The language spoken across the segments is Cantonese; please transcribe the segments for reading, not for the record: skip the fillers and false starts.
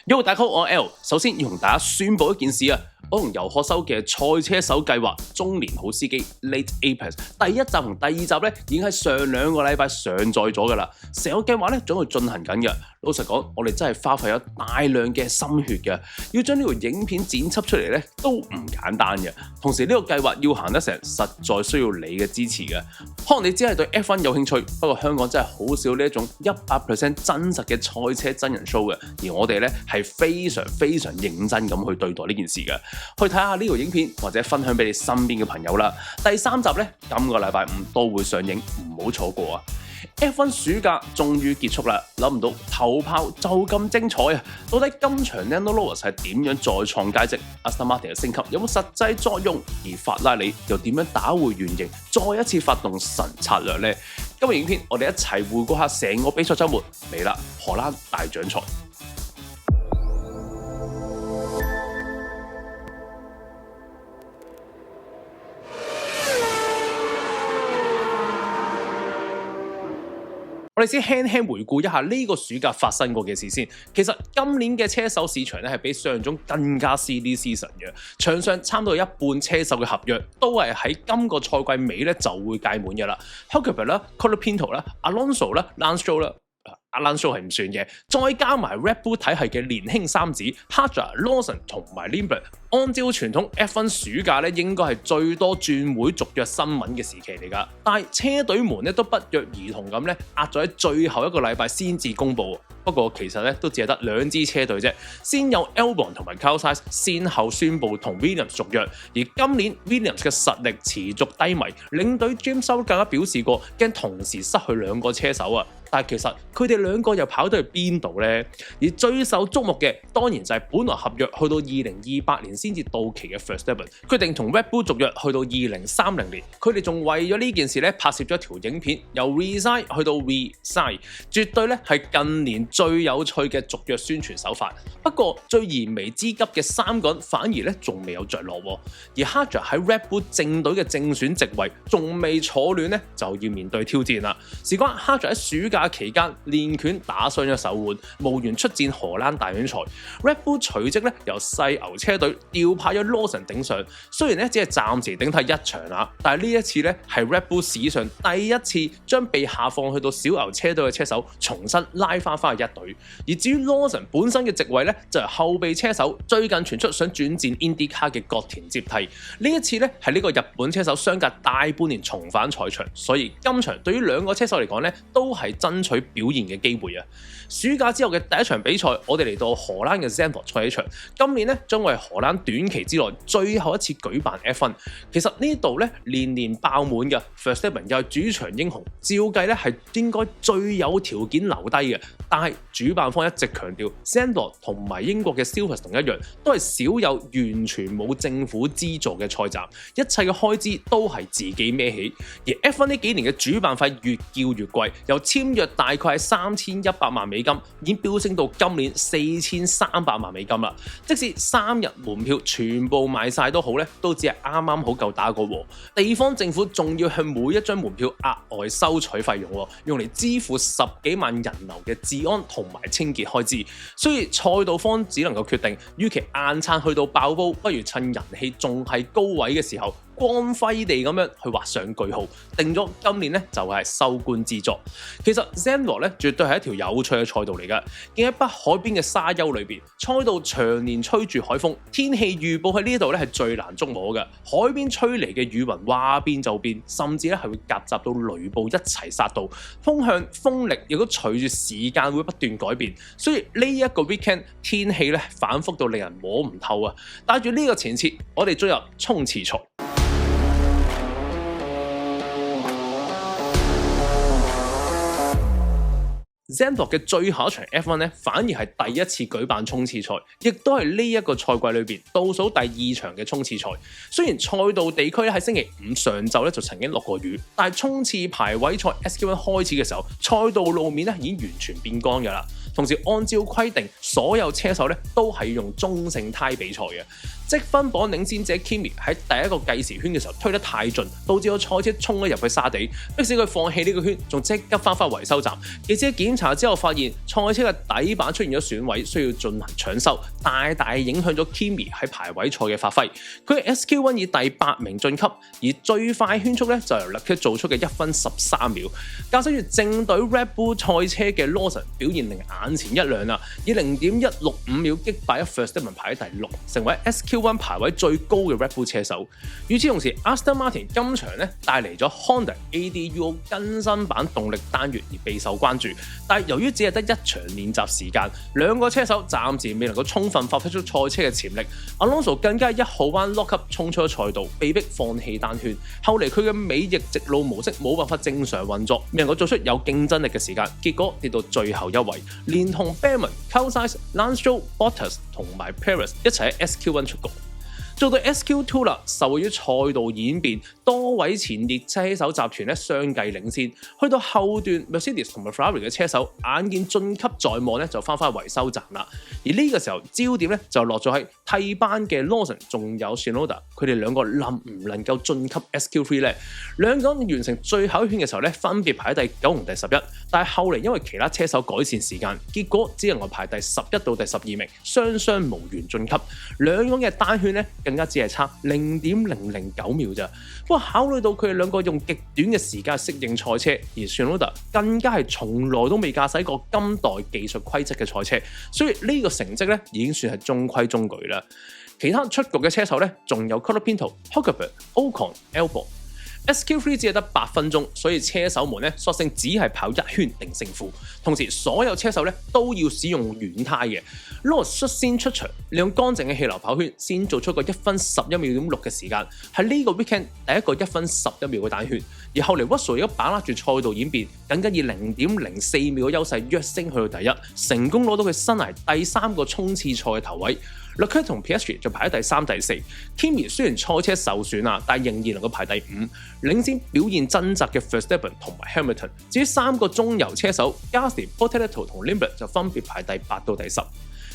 Yo， 大家好，我係 L。首先要同大家宣佈一件事啊，我同游學修嘅賽車手計劃中年好司機 Late Apex 第一集同第二集咧已經喺上2個禮拜上載咗㗎啦，成個計劃咧仲喺度進行緊嘅。老實講，我哋真係花費咗大量嘅心血嘅，要將呢條影片剪輯出嚟咧都唔簡單嘅。同時呢個計劃要行得成，實在需要你嘅支持嘅。可能你只係對 F1 有興趣，不過香港真係好少呢一種100% 真實嘅賽車真人 show 嘅，而我哋咧係非常認真咁去對待呢件事嘅。去睇下呢條影片或者分享俾你身邊嘅朋友啦。第3集咧，今個禮拜5都會上映，唔好錯過啊！ F1 暑假終於結束啦，諗唔到頭炮就咁精彩啊！到底今場 Lando Norris 係點樣再創佳績？Aston Martin 嘅升級有冇實際作用？而法拉利又點樣打回原形，再一次發動神策略呢？今日影片我哋一齊回顧下成個比賽週末嚟啦！荷蘭大獎賽。我哋先輕輕回顧一下呢個暑假發生過嘅事先。其實今年嘅車手市場咧係比想象中更加 silly season 嘅，場上差唔多有一半車手嘅合約都係喺今個賽季尾咧就會屆滿嘅啦。Hülkenberg 啦、Colapinto 啦、Alonso 啦、Lance Stroll 啦。Alonso 係唔算嘅，再加埋 Red Bull 體系嘅年輕三子 Hadjar、Lawson 同埋 Limber。按照傳統 F1 暑假咧，應該係最多轉會續約新聞嘅時期嚟㗎。但係車隊們咧都不約而同咁咧壓咗喺最後一個禮拜先至公佈。不過其實咧都只係得2支車隊啫，先有 Albon 同埋 Carlos Sainz 先後宣布同 Williams 續約。而今年 Williams 嘅實力持續低迷，領隊 James Vowles 更加表示過驚同時失去2個車手啊！但係其實佢哋2個又跑到去邊度呢？而最受矚目嘅當然就係本來合約去到2028年先至到期嘅 Verstappen，決定同 Red Bull 續約去到2030年。佢哋仲為咗呢件事咧拍攝咗一條影片，由 resign 去到 resign， 絕對咧係近年最有趣嘅續約宣傳手法。不過最燃眉之急嘅3個人反而咧仲未有着落喎。而 Hadjar 喺 Red Bull 正隊嘅正選席位仲未坐暖咧，就要面對挑戰啦。事關 Hadjar 喺暑假期間練拳打傷咗手腕，無緣出戰荷蘭大獎賽。Red Bull 隨即咧由細牛車隊調派咗 Lawson 頂上，雖然咧只係暫時頂替1場啦，但係呢一次咧係 Red Bull 史上第一次將被下放去到小牛車隊嘅車手重新拉翻去一隊。而至於 Lawson 本身嘅席位咧，就係後備車手，最近傳出想轉戰 IndyCar 嘅角田接替。呢一次咧係呢個日本車手相隔大半年重返賽場，所以今場對於2個車手嚟講咧都係爭取表現嘅機會啊！暑假之後嘅第一場比賽，我哋嚟到荷蘭嘅 Zandvoort 賽車場。今年咧將會係荷蘭短期之內最後一次舉辦 F1。其實呢度咧年年爆滿嘅 Verstappen 又係主場英雄，照計咧係應該最有條件留低嘅。但係主辦方一直強調 Zandvoort 同埋英國嘅 Silverstone 一樣，都係少有完全冇政府資助嘅賽站，一切嘅開支都係自己孭起。而 F1 呢幾年嘅主辦費越叫越貴，由簽約大概係3100萬美金，已經飆升到今年4300萬美金啦。即使3日門票全部賣晒都好咧，都只係啱啱好夠打個和。地方政府仲要向每一張門票額外收取費用，用嚟支付10幾萬人流嘅治安同埋清潔開支。所以賽道方只能夠決定，與其硬撐去到爆煲，不如趁人氣仲係高位嘅時候，光輝地咁樣去畫上句號，定咗今年咧就係收官之作。其實 Zandvoort 咧絕對係一條有趣嘅賽道嚟㗎，建喺北海邊嘅沙丘裏邊，賽道長年吹住海風，天氣預報喺呢度咧係最難捉摸嘅。海邊吹嚟嘅雨雲話變就變，甚至咧係會夾雜到雷暴一齊殺到，風向風力亦都隨住時間會不斷改變。所以呢一個 weekend 天氣咧反覆到令人摸唔透啊！帶住呢個前設，我哋進入衝刺賽。Zandvoort 嘅最後一場 F1 咧，反而係第一次舉辦衝刺賽，亦都係呢一個賽季裏邊倒數第2場嘅衝刺賽。雖然賽道地區咧喺星期5上晝咧就曾經落過雨，但係衝刺排位賽 SQ1 開始嘅時候，賽道路面咧已經完全變乾㗎啦。同時按照規定，所有車手咧都係要用中性胎比賽嘅。積分榜領先者 Kimi 喺第一個計時圈嘅時候推得太盡，導致個賽車衝咗入去沙地，迫使佢放棄呢個圈，仲即刻翻返維修站。記者檢查之後發現賽車嘅底板出現咗損毀，需要進行搶修，大大影響咗 Kimi 喺排位賽嘅發揮。佢喺 SQ1 以第8名晉級，而最快圈速咧就由 Leclerc 做出嘅1分13秒。駕駛住正隊 Red Bull 賽車嘅 Lawson 表現令眼前一亮啊！以0.165秒擊敗Verstappen排喺第6，成為 SQ1 排位最高嘅 Red Bull 車手。與此同時 ，Aston Martin 今場咧帶嚟咗 Honda ADUO 更新版動力單元而備受關注，但係由於只係得一場練習時間，兩個車手暫時未能夠充分發揮出賽車嘅潛力。Alonso 更加1號彎 lock up 衝出咗賽道，被迫放棄單圈。後嚟佢嘅尾翼直路模式冇辦法正常運作，未能夠做出有競爭力嘅時間，結果跌到最後一位，連同 Bellman、Carlos Sainz、Lance Stroll、Bottas 同埋 Perez 一齊喺 SQ1 出局。做到 SQ2 啦，受惠於賽道演變，多位前列車手集團咧相繼領先，去到後段 Mercedes 同埋 Ferrari 嘅車手眼見晉級在望咧，就翻返維修站啦。而呢個時候焦點咧就落咗喺替班嘅 Lawson 仲有 Tsunoda， 佢哋兩個能唔能夠晉級 SQ3 咧？兩個人完成最後一圈嘅時候咧，分別排喺第9同第11，但係後嚟因為其他車手改善時間，結果只能夠排第11到第12名，雙雙無緣晉級。兩個人嘅單圈咧，更加只係差0.009秒咋。不過考慮到佢哋兩個用極短嘅時間適應賽車，而 Tsunoda 更加係從來都未駕駛過今代技術規則嘅賽車，所以呢個成績咧已經算係中規中矩啦。其他出局嘅車手咧，仲有 Colapinto、Hulkenberg、Ocon、Albon。SQ3 只係得8分鐘，所以車手們咧索性只係跑一圈定勝負。同時，所有車手咧都要使用軟胎嘅。Lewis 率先出場，利用乾淨嘅氣流跑圈，先做出個1分11秒6嘅時間，係呢個 weekend 第一個1分11秒嘅單圈。而後嚟 Russell 亦都把握住賽道演變，僅僅以0.04秒嘅優勢躍升去到第一，成功攞到佢生涯第3個衝刺賽嘅頭位。Leclerc 同 Piastri 就排喺第3、第4。Kimi 雖然賽車受損啊，但仍然能夠排第5，領先表現掙扎嘅 Verstappen 同埋 Hamilton。至於3個中游車手 Gasly、Bortoleto 同 Limber 就分別排第8到第10。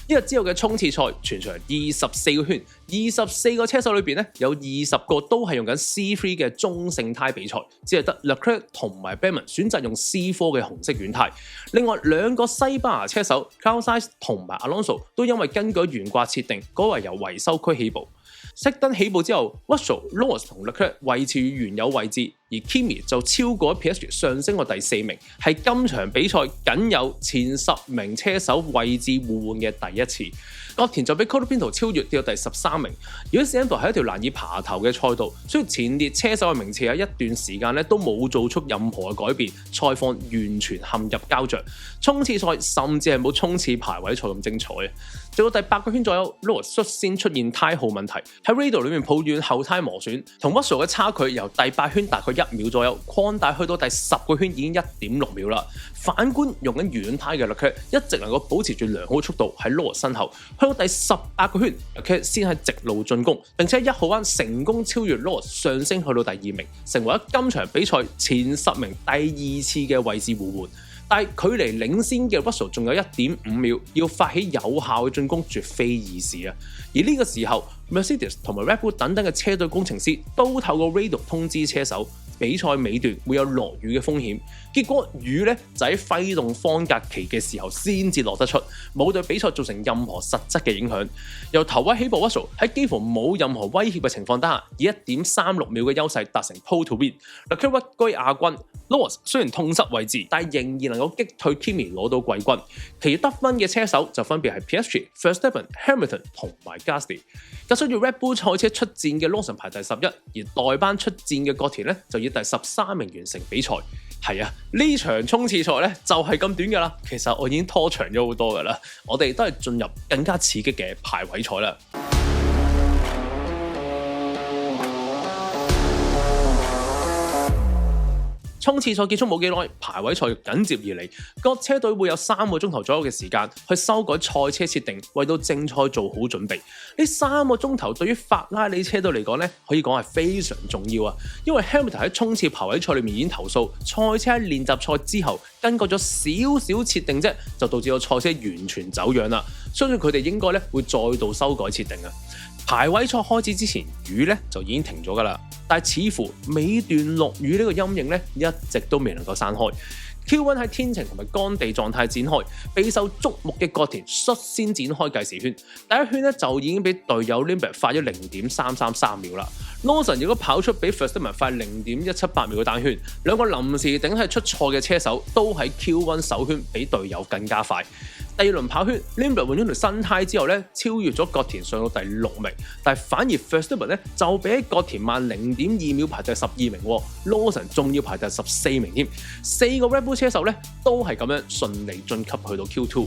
一日之後嘅衝刺賽，全場24個圈，24個車手裏邊咧有20個都係用緊 C3 嘅中性胎比賽，只係得 Leclerc 同埋 Bellman 選擇用 C4 嘅紅色軟胎。另外兩個西班牙車手 Carlos Sainz 同埋 Alonso 都因為根據懸掛設定，改為由維修區起步。熄燈起步之後 Russell、Lewis 同 Leclerc 維持原有位置，而 Kimi 就超過 Piastri 上升到第4名，係今場比賽僅有前10名車手位置互換嘅第一次。角田就俾 Colapinto 超越跌到第13名。如果 Sandro 係一條難以爬頭嘅賽道，所以前列車手嘅名次喺一段時間都冇做出任何嘅改變，賽況完全陷入膠着。衝刺賽甚至係冇衝刺排位賽咁精彩啊！直到第8個圈左右 ，Lewis 率先出現胎耗問題，喺 Radio 裏面抱怨後胎磨損，同 Russell 嘅差距由第8圈大概1秒左右擴大去到第10個圈已經1.6秒啦。反觀用緊軟胎嘅 Leclerc 一直能夠保持住良好速度喺 Lewis 身後，去到第18個圈 Leclerc 先係直路進攻，並且1號彎成功超越 Lewis 上升去到第2名，成為咗今場比賽前10名第2次嘅位置互換。但係距離領先嘅 Russell 仲有1.5秒，要發起有效嘅進攻絕非易事啊！而呢個時候 Mercedes 同埋 Red Bull 等等嘅車隊工程師都透過 Radio 通知車手，比賽尾段會有落雨嘅風險。結果雨咧就喺揮動方格旗嘅時候先至落得出，冇對比賽造成任何實質嘅影響。由頭位起步 Russell 喺幾乎冇任何威脅嘅情況底下，以1.36秒嘅優勢達成 Pole to Win。Leclerc 屈居亞軍。Lewis 雖然痛失位置，但仍然能夠擊退 Kimi 攞到季軍。其餘得分嘅車手就分別係 Piastri、Verstappen、Hamilton 同埋 Gasly。咁所以 Red Bull 賽車出戰嘅 Lawson 排第11，而代班出戰嘅角田咧就以第13名完成比賽。係啊，呢場衝刺賽咧就係咁短㗎啦。其實我已經拖長咗好多㗎啦。我哋都係進入更加刺激嘅排位賽啦。衝刺賽結束冇幾耐，排位賽緊接而嚟，各車隊會有3個鐘頭左右嘅時間去修改賽車設定，為到正賽做好準備。呢3個鐘頭對於法拉利車隊嚟講可以講係非常重要啊！因為 Hamilton 喺衝刺排位賽裏面已經投訴，賽車喺練習賽之後更改咗少少設定啫，就導致個賽車完全走樣啦。相信佢哋應該會再度修改設定啊！排位賽開始之前，雨就已經停咗㗎啦，但係似乎尾段落雨呢個陰影一直都未能夠散開。Q1 喺天晴同埋乾地狀態展開，備受矚目嘅角田率先展開計時圈，第一圈咧就已經俾隊友 Limber 快咗0.333秒啦。Lawson 如果跑出比 Verstappen 快0.178秒嘅單圈，兩個臨時頂替出錯嘅車手都喺 Q1 首圈比隊友更加快。第二輪跑圈 ，Limber 換咗條新胎之後咧，超越咗角田上到第6名，但係反而 Verstappen 咧就比角田慢0.2秒排第12名，Lawson 仲要排第14名添。4個 Red Bull 車手咧都係咁樣順利晉級去到 Q2。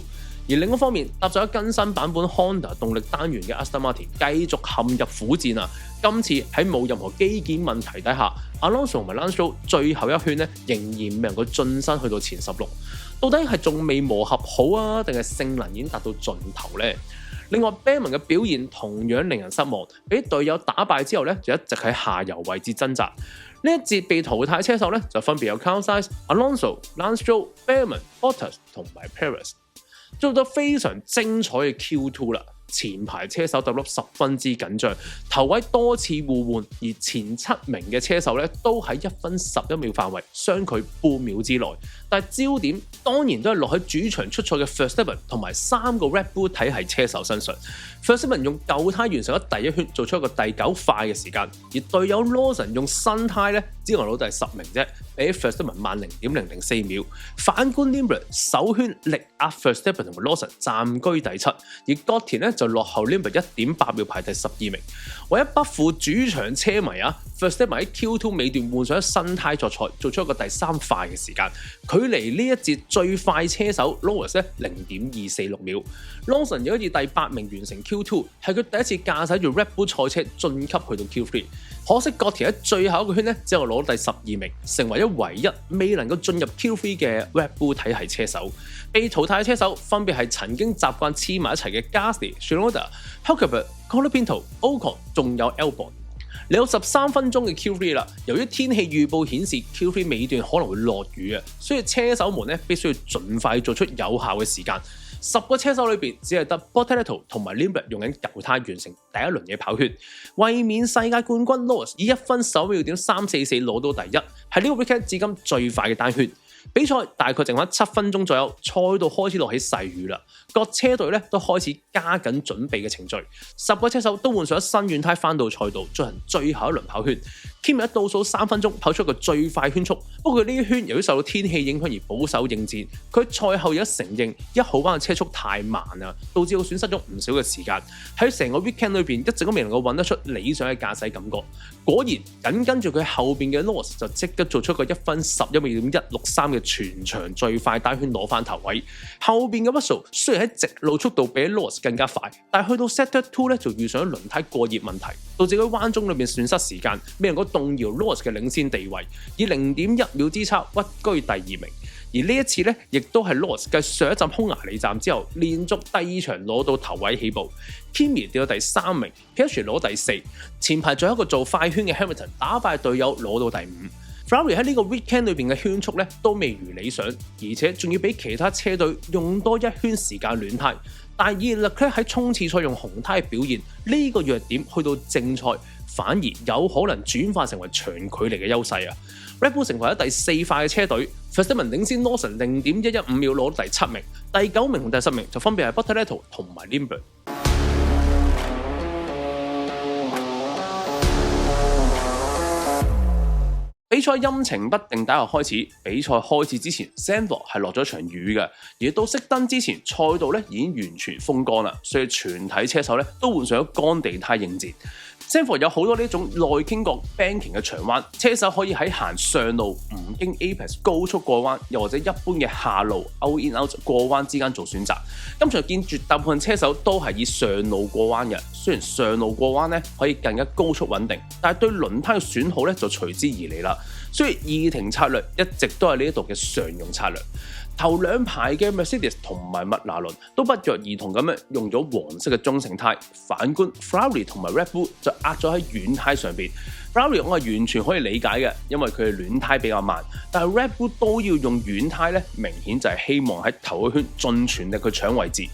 而另一方面，搭載咗更新版本 Honda 動力單元嘅 Aston Martin 繼續陷入苦戰啊！今次喺冇任何機件問題底下 ，Alonso 同埋 Lance Stroll 最後一圈咧仍然未能夠晉身去到前16。到底係仲未磨合好啊，定係性能已經達到盡頭呢？另外 Bellman 嘅表現同樣令人失望，俾隊友打敗之後咧就一直喺下游位置掙扎。呢一節被淘汰車手咧就分別有 Carlos Sainz、Alonso、Lance Stroll、Bellman、Bottas 同埋 Perez。做到非常精彩嘅 Q2 啦，前排車手鬥粒十分之緊張，頭位多次互換，而前7名嘅車手咧都喺1分11秒範圍，相距半秒之內。但係焦點當然都係落喺主場出賽嘅 Verstappen 同埋3個 Red Bull 體系車手身上。Verstappen 用舊胎完成咗第一圈，做出一個第9快嘅時間，而隊友 Lawson 用新胎咧只能攞第10名啫，比 Verstappen 慢0.004秒。反觀 Limber 首圈力壓 Verstappen 同埋 Lawson 暫居第7，而角田咧就落後 Limber 1.8秒排第12名。為咗不負主場車迷啊 ，Verstappen 喺 Q2 尾段換上新胎作賽，做出一個第3快嘅時間，距離呢一節最快車手 Lewis 咧0.246秒。Lawson 又以第8名完成 Q2， 係佢第一次駕駛住 Red Bull 賽車晉級去到 Q3。可惜角田喺最後一個圈咧，只係攞第12名，成為咗唯一未能夠進入 Q3 嘅 Red Bull 體系車手。被淘汰嘅車手分別係曾經習慣黐埋一齊嘅 Gasly、Tsunoda、Hulkenberg、Colapinto、Ocon， 仲有 Albon。嚟到13分鐘嘅 Q3 啦，由於天氣預報顯示 Q3 尾段可能會落雨啊，所以車手們咧必須要盡快做出有效嘅時間。10個車手裏邊，只係得 Bortoleto 同埋 Limber 用緊舊胎完成第一輪嘅跑圈，衛冕世界冠軍 Lewis 以1分11秒344攞到第一，係呢個 weekend 至今最快嘅單圈。比賽大概剩翻7分鐘左右，賽道開始落起細雨啦，各車隊咧都開始加緊準備嘅程序。10個車手都換上新軟胎翻到賽道進行最後一輪跑圈。Kimi 喺倒數3分鐘跑出一個最快圈速，不過佢呢一圈由於受到天氣影響而保守應戰。佢賽後有承認1號彎嘅車速太慢啊，導致佢損失咗唔少嘅時間。喺成個 weekend 裏邊一直都未能夠揾得出理想嘅駕駛感覺。果然緊跟住佢後邊嘅 Lewis 就即刻做出個1分11秒163嘅全場最快單圈攞翻頭位。後邊嘅 Russell 雖然喺直路速度比 Lewis 更加快，但係去到 Sector 2咧就遇上咗輪胎過熱問題，導致佢彎中裏邊損失時間，未能夠動搖 Lewis 嘅領先地位，以0.1秒之差屈居第2名。而呢一次咧，亦都係 Lewis 繼上一站匈牙利站之後，連續第2場攞到頭位起步。Kimi 跌到第3名 ，Piastri 攞第4，前排仲有一個做快圈嘅 Hamilton 打敗隊友攞到第5。Ferrari 喺呢個 weekend 裏邊嘅圈速咧都未如理想，而且仲要比其他車隊用多1圈時間暖胎。但係以 Leclerc 喺衝刺賽用紅胎嘅表現，呢個弱點去到正賽反而有可能轉化成為長距離嘅優勢啊！ Red Bull 成為咗第4快嘅車隊 ，Verstappen 領先 Lawson 0.115秒攞到第7名，第9名同第10名就分別係 Bortoleto 同埋 Limber。比賽陰晴不定底下開始，比賽開始之前 Zandvoort 係落咗場雨嘅，而到熄燈之前，賽道咧已經完全風乾啦，所以全體車手咧都換上咗乾地胎應戰。Zandvoort 有好多呢種內傾角 banking 嘅長彎，車手可以喺行上路唔經 Apex 高速過彎，又或者一般嘅下路 out in out 過彎之間做選擇。今場見絕大部分車手都係以上路過彎嘅，雖然上路過彎咧可以更加高速穩定，但係對輪胎嘅損耗咧就隨之而嚟啦。所以二停策略一直都係呢一度嘅常用策略。頭2排嘅 Mercedes 同埋麥拿倫都不約而同咁樣用咗黃色嘅中性胎，反觀 Ferrari 同埋 Red Bull 就壓咗喺軟胎上邊。Ferrari 我係完全可以理解嘅，因為佢嘅暖胎比較慢，但係 Red Bull 都要用軟胎咧，明顯就係希望喺頭一圈盡全力去搶位置。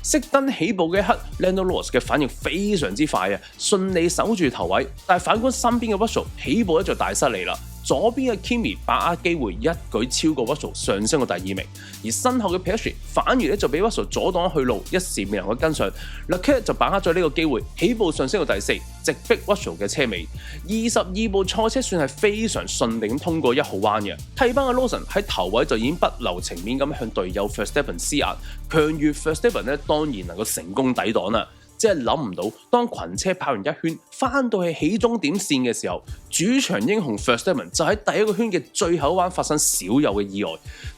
熄燈起步嘅一刻 Lando Norris 嘅反應非常之快啊，順利守住頭位。但係反觀身邊嘅 Russell 起步咧就大失利啦，左邊嘅 Kimi 把握機會一舉超過 Russell 上升到第2名，而身後嘅 Piastri 反而咧就俾 Russell 阻擋去路，一時未能夠跟上。Leclerc 就把握咗呢個機會，起步上升到第4，直逼 Russell 嘅車尾。22部賽車算係非常順利咁通過1號彎嘅。替班嘅 Lawson 喺頭位就已經不留情面咁向隊友 Verstappen 施壓，強如 Verstappen 咧當然能夠成功抵擋啦。即係諗唔到，當群車跑完一圈，翻到去起終點線嘅時候，主場英雄 Verstappen 就喺第一個圈嘅最後彎發生少有嘅意外。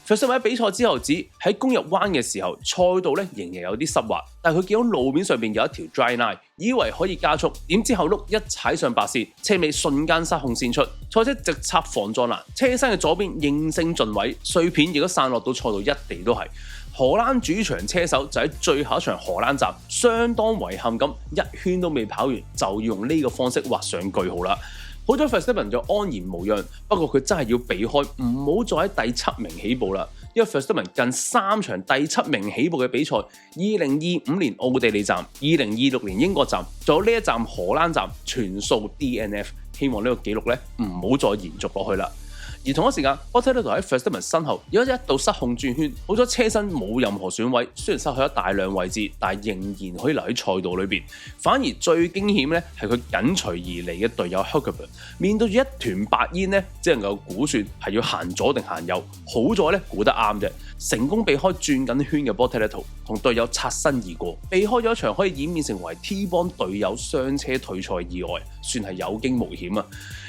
Verstappen 喺比賽之後指喺攻入彎嘅時候，賽道咧仍然有啲濕滑，但係佢見到路面上邊有一條 dry line，以為可以加速，點知後轆一踩上白線，車尾瞬間失控線出，賽車直插防撞欄，車身嘅左邊應聲盡毀，碎片亦都散落到賽道一地都係。荷蘭主場車手就喺最後一場荷蘭站，相當遺憾咁一圈都未跑完，就要用呢個方式畫上句號啦。好在 Verstappen 就安然無恙，不過佢真係要避開，唔好再喺第7名起步啦。因為 Verstappen 近3場第7名起步嘅比賽，2025年奧地利站、2026年英國站，仲有呢一站荷蘭站，全數 DNF。希望呢個紀錄咧唔好再延續落去啦。而同一時間 Bottas 喺 Verstappen 身後，有一度失控轉圈，好彩車身冇任何損毀，雖然失去咗大量位置，但係仍然可以留喺賽道裏邊。反而最驚險咧係佢緊隨而嚟嘅隊友 Hülkenberg， 面對住一團白煙咧，只能夠估算係要行左定行右。好在咧估得啱啫，成功避開轉緊圈嘅 Bottas 同隊友擦身而過，避開咗一場可以演變成為 T 幫隊友雙車退賽意外，算係有驚無險啊！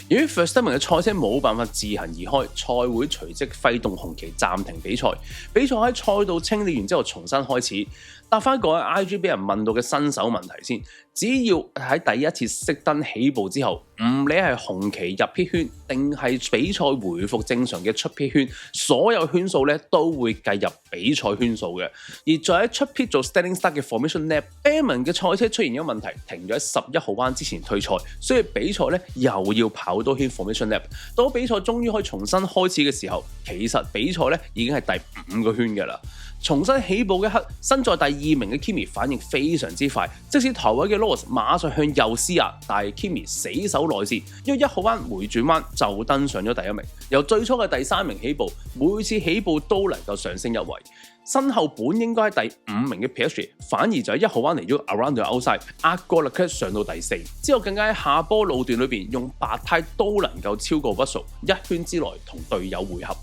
由於 Verstappen 嘅賽車冇辦法自行移開，賽會隨即揮動紅旗暫停比賽。比賽喺賽道清理完之後重新開始。答翻個喺 IG 俾人問到嘅新手問題先，只要喺第一次熄燈起步之後，唔理係紅旗入 pit 圈定係比賽回復正常嘅出 pit 圈，所有圈數咧都會計入比賽圈數嘅。而在喺出 pit 做 standing start 嘅 formation lap，Hamilton 嘅賽車出現咗問題，停咗喺11號彎之前退賽，所以比賽咧又要跑多圈 formation lap。到比賽終於可以重新開始嘅時候，其實比賽咧已經係第5個圈嘅啦。重新起步嘅一刻，身在第2名嘅 Kimi 反應非常之快，即使頭位嘅 Lewis 馬上向右施壓，但係 Kimi 死守內線，因為1號彎回轉彎就登上咗第1名。由最初嘅第3名起步，每次起步都能夠上升1位。身後本應該喺第5名嘅 Piastri 反而就喺1號彎嚟咗 around the outside， 壓過 Leclerc 上到第4。之後更加喺下坡路段裏邊用白胎都能夠超過 Russell， 一圈之內同隊友會合。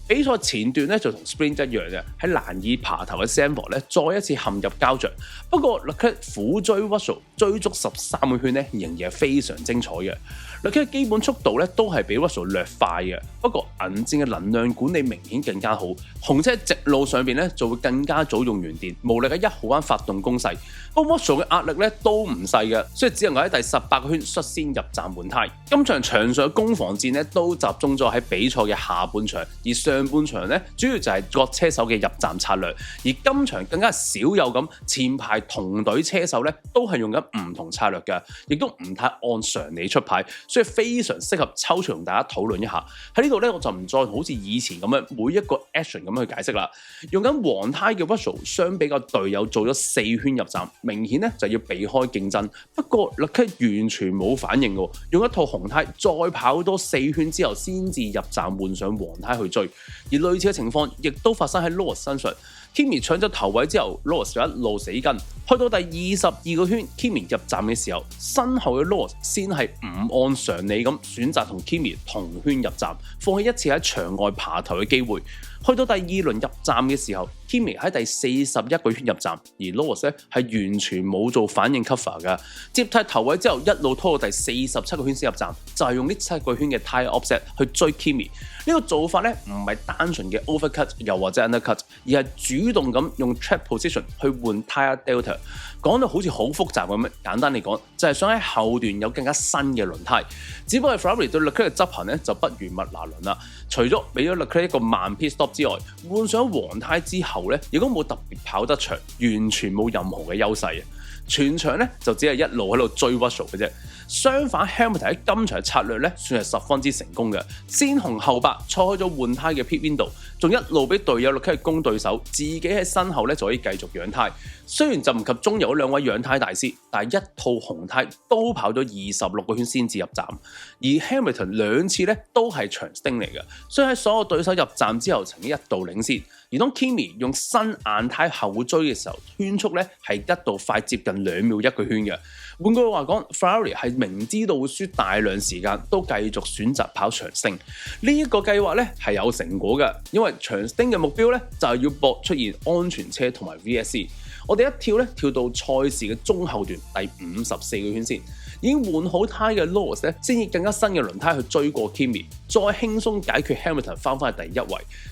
比賽前段咧就同 Sprint 一樣嘅，喺難以爬頭嘅 Sandford 咧再一次陷入膠着。不過 Leclerc 苦追 Russell， 追足13個圈咧仍然係非常精彩嘅。Leclerc 基本速度咧都係比 Russell 略快嘅，不過引擎嘅能量管理明顯更加好。紅車直路上邊咧就會更加早用完電，無力喺1號彎發動攻勢。不過 Russell 嘅壓力咧都唔細嘅，所以只能夠喺第18個圈率先入站換胎。今場場上嘅攻防戰咧都集中咗喺比賽嘅下半場，而上半場咧主要就係各車手嘅入站策略。而今場更加少有咁前排同隊車手咧都係用緊唔同策略嘅，亦都唔太按常理出牌。所以非常適合抽出同大家討論一下。喺呢度咧，我就唔再好似以前咁樣每一個 action 咁樣去解釋啦。用緊黃胎嘅 Russell 相比較隊友做咗4圈入站，明顯咧就要避開競爭。不過 Leclerc 完全冇反應嘅，用一套紅胎再跑多4圈之後先至入站換上黃胎去追。而類似嘅情況亦都發生喺 Lewis 身上。Kimi 搶咗頭位之後 ，Lewis 就一路死跟，去到第22個圈 ，Kimi 入站嘅時候，身後嘅 Lewis 先係唔按常理咁選擇同 Kimi 同圈入站，放棄一次喺場外爬頭嘅機會。去到第2輪入站嘅時候 ，Kimi 喺第41個圈入站，而 Lewis 咧係完全冇做反應 cover 嘅，接替頭位之後一路拖到第47個圈先入站，就係用呢7個圈嘅 tyre offset 去追 Kimi。呢個做法咧唔係單純嘅 overcut 又或者 undercut， 而係主動咁用 track position 去換 tyre delta。講到好似好複雜咁樣，簡單嚟講就係想喺後段有更加新嘅輪胎。只不過 Ferrari 對 Leclerc 嘅執行咧就不如麥拿倫啦。除咗俾咗 Leclerc 一個慢 pit stop 之外，換上黃胎之後咧，亦都冇特別跑得長，完全冇任何嘅優勢啊！全場咧就只係一路喺度追 Russell 嘅啫。相反 Hamilton 喺今場嘅策略咧算係十分之成功嘅，先紅後白錯開咗換胎嘅 pit window， 仲一路俾隊友Leclerc攻對手，自己喺身後咧就可以繼續養胎。雖然就唔及中游嗰兩位養胎大師，但係一套紅胎都跑咗26個圈先至入站，而 Hamilton 兩次咧都係長 stint 嚟嘅，所以喺所有對手入站之後曾經一度領先。而當 Kimi 用新硬胎後追嘅時候，圈速咧係一度快接近2秒一個圈嘅。換句話講 ，Ferrari 係明知道會輸大量時間，都繼續選擇跑長 stint。呢一個計劃咧係有成果嘅，因為長 stint 嘅目標咧就係要搏出現安全車同埋 VSC。我哋一跳咧跳到賽事嘅中後段第54個圈先，已經換好胎嘅 Lewis 咧，先以更加新嘅輪胎去追過 Kimi， 再輕鬆解決 Hamilton 翻返去第一位。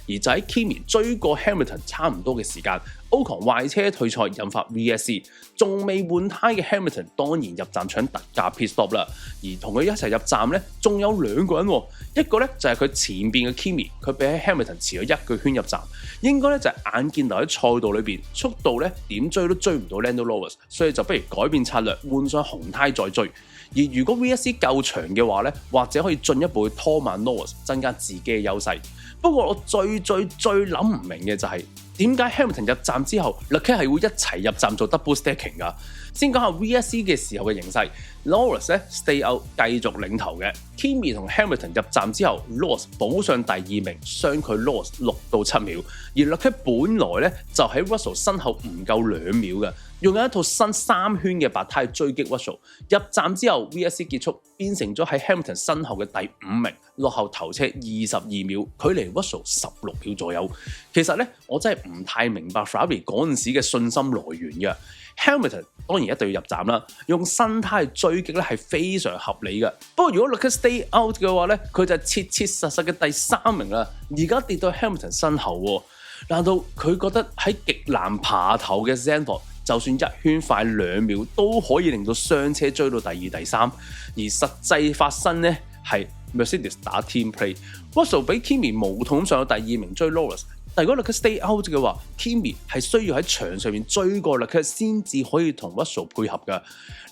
而就喺 Kimi 追過 Hamilton 差唔多嘅時間，Ocon 壞車退賽引發 VSC， 仲未換胎嘅 Hamilton 當然入站搶特價 pit stop 啦。而同佢一齊入站咧，仲有兩個人，一個咧就係佢前邊嘅 Kimi， 佢比起 Hamilton 遲咗一個圈入站，應該咧就係眼見留喺賽道裏邊，速度咧點追都追唔到 Lando Norris， 所以就不如改變策略，換上紅胎再追。而如果 VSC 夠長嘅話咧，或者可以進一步去拖慢 Norris， 增加自己嘅優勢。不過我最諗唔明嘅就係點解 Hamilton 入站之後 Leclerc 係會一齊入站做 double stacking 㗎？先講下 VSC 嘅時候嘅形勢 ，Norris 咧 stay out 繼續領頭嘅 ，Kimi 同 Hamilton 入站之後 ，Norris 補上第2名，相距 Norris 6到7秒，而 Leclerc 本來咧就喺 Russell 身後唔夠2秒嘅，用緊一套新3圈嘅白胎追擊 Russell。入站之後 VSC 結束，變成咗喺 Hamilton 身後嘅第5名，落後頭車22秒，距離 Russell 16秒左右。其實咧，我真係唔太明白 Ferrari 嗰陣時嘅信心來源嘅。Hamilton 當然一定要入站啦，用新胎追擊咧係非常合理嘅。不過如果 Leclerc stay out 嘅話咧，佢就係切實嘅第3名啦。而家跌到 Hamilton 身後喎，難道佢覺得喺極難爬頭嘅 Zandvoort， 就算一圈快2秒都可以令到雙車追到第2、第3？而實際發生呢係 Mercedes 打 team play，Russell 俾 Kimi 無痛上到第2名追 Norris。但如果 Leclerc stay out 嘅話 ，Kimi 係需要喺場上面追過 Leclerc先至可以同 Russell 配合嘅。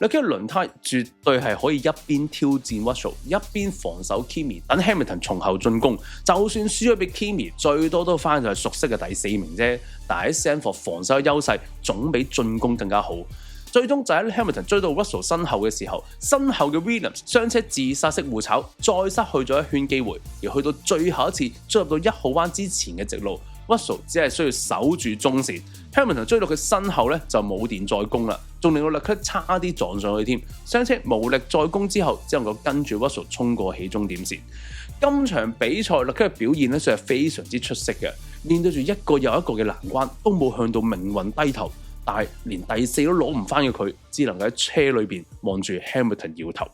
Leclerc 嘅輪胎絕對係可以一邊挑戰 Russell， 一邊防守 Kimi， 等 Hamilton 從後進攻。就算輸咗俾 Kimi， 最多都翻到係熟悉嘅第4名啫。但係喺 Zandvoort 防守嘅優勢總比進攻更加好。最終就喺 Hamilton 追到 Russell 身後嘅時候，身後嘅 Williams 雙車自殺式互炒，再失去咗一圈機會。而去到最後一次進入到1號彎之前嘅直路，Russell 只係需要守住中線 ，Hamilton 追到佢身後咧就冇電再攻啦，仲令到 Leclerc 差啲撞上去添。雙車無力再攻之後，只能夠跟住 Russell 衝過起終點線。今場比賽 Leclerc 嘅表現咧算係非常之出色嘅，面對住一個又一個嘅難關，都冇向到命運低頭。但係連第4都攞唔翻嘅佢，只能夠喺車裏邊望住 Hamilton 搖頭。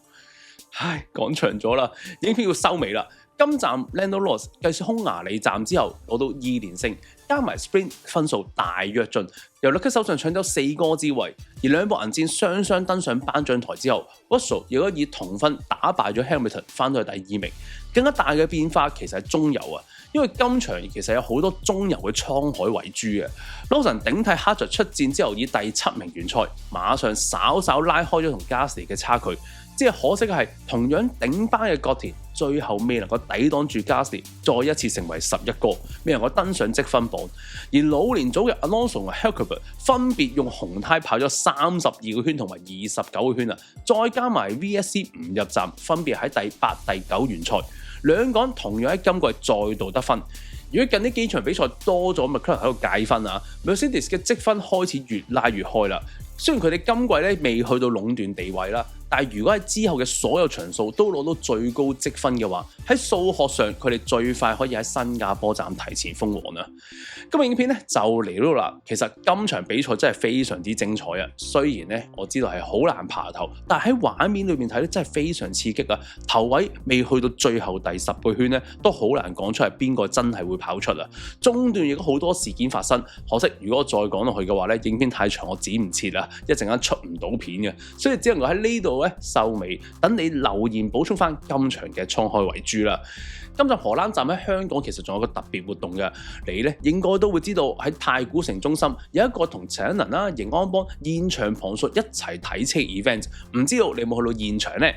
唉，講長咗啦，影片要收尾啦。今站 Lando Norris 計算匈牙利站之後攞到2連勝，加埋 Sprint 分數大躍進，由 Leclerc 手上搶走4個之位。而兩部銀箭雙登上頒獎台之後 ，Russell 亦都以同分打敗咗 Hamilton， 翻到去第2名。更加大嘅變化其實係中游啊，因為今場其實有好多中游嘅滄海遺珠嘅。Lawson 頂替 Hadjar 出戰之後以第7名完賽，馬上稍拉開咗同 Gasly 嘅差距。只係可惜嘅係，同樣頂班嘅角田最後未能夠抵擋住 Gasly， 再一次成為11個，未能夠登上積分榜。而老年組嘅 Alonso 同 Hülkenberg 分別用紅胎跑咗32個圈同埋29個圈啊，再加埋 VSC 唔入站，分別喺第8、第9完賽。兩個人同樣喺今季再度得分。如果近呢幾場比賽多咗 McLaren 喺度計分啊 ，Mercedes 嘅積分開始越拉越開啦。雖然佢哋今季咧未去到壟斷地位啦，但係如果喺之後嘅所有場數都攞到最高積分嘅話，喺數學上佢哋最快可以喺新加坡站提前封王啦。今日影片咧就嚟到度啦。其實今場比賽真係非常之精彩啊！雖然咧我知道係好難爬頭，但係喺畫面裏面睇咧真係非常刺激啊！頭位未去到最後第10個圈咧，都好難講出係邊個真係會跑出啊！中段亦都好多事件發生，可惜如果我再講落去嘅話咧，影片太長我剪唔切啦，一陣間出唔到片嘅，所以只能夠喺呢度到咧收尾，等你留言補充翻今場嘅滄海遺珠啦。今集荷蘭站喺香港其實仲有個特別活動嘅，你咧應該都會知道喺太古城中心有一個同陳一能啦、盈安邦現場旁述一齊睇車 event， 唔知道你有冇去到現場呢？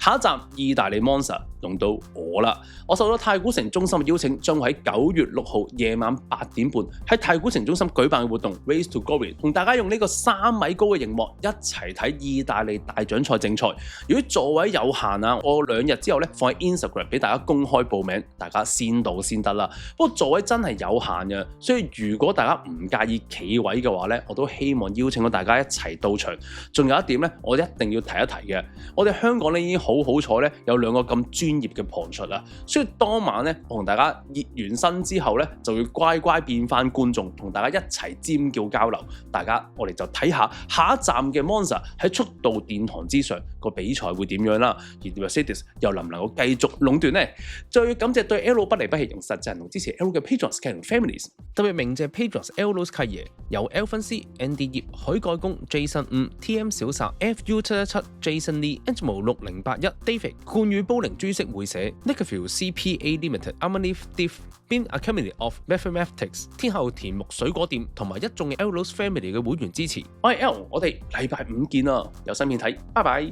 下一站意大利 Monza 輪到我啦，我受到太古城中心嘅邀請，將會喺9月6號夜晚8點半喺太古城中心舉辦嘅活動 Race to Glory， 同大家用呢個3米高嘅熒幕一齊睇意大利大獎賽正賽。如果座位有限啊，我2日之後咧放喺 Instagram 俾大家公開報名，大家先到先得啦。不過座位真係有限嘅，所以如果大家唔介意企位嘅話咧，我都希望邀請到大家一齊到場。仲有一點咧，我一定要提一提嘅，我哋香港咧已經好彩咧，有2個咁專業嘅旁述啦。所以當晚咧，我同大家熱完身之後咧，就會乖乖變翻觀眾，同大家一齊尖叫交流。大家我哋就睇下下一站嘅 Monza 喺速度殿堂之上個比賽會點樣啦，而 Mercedes 又能唔能夠繼續壟斷呢？最感謝對 L 不離不棄用實際行動支持 L 嘅 Patrons 同 Families， 特別鳴謝 Patrons L 契爺有 L 分絲、Andy 葉、許蓋公、Jason 5、TM 小撒、FU717、Jason Lee、Angelo 6081、David、冠宇煲靈株式會社、Nickfield CPA Limited、Amanif Diff、Bin Academy of Mathematics、天后田木水果店同埋一眾嘅 L Family 嘅會員支持。我係 L，我哋禮拜5見啦，有新片睇，拜拜。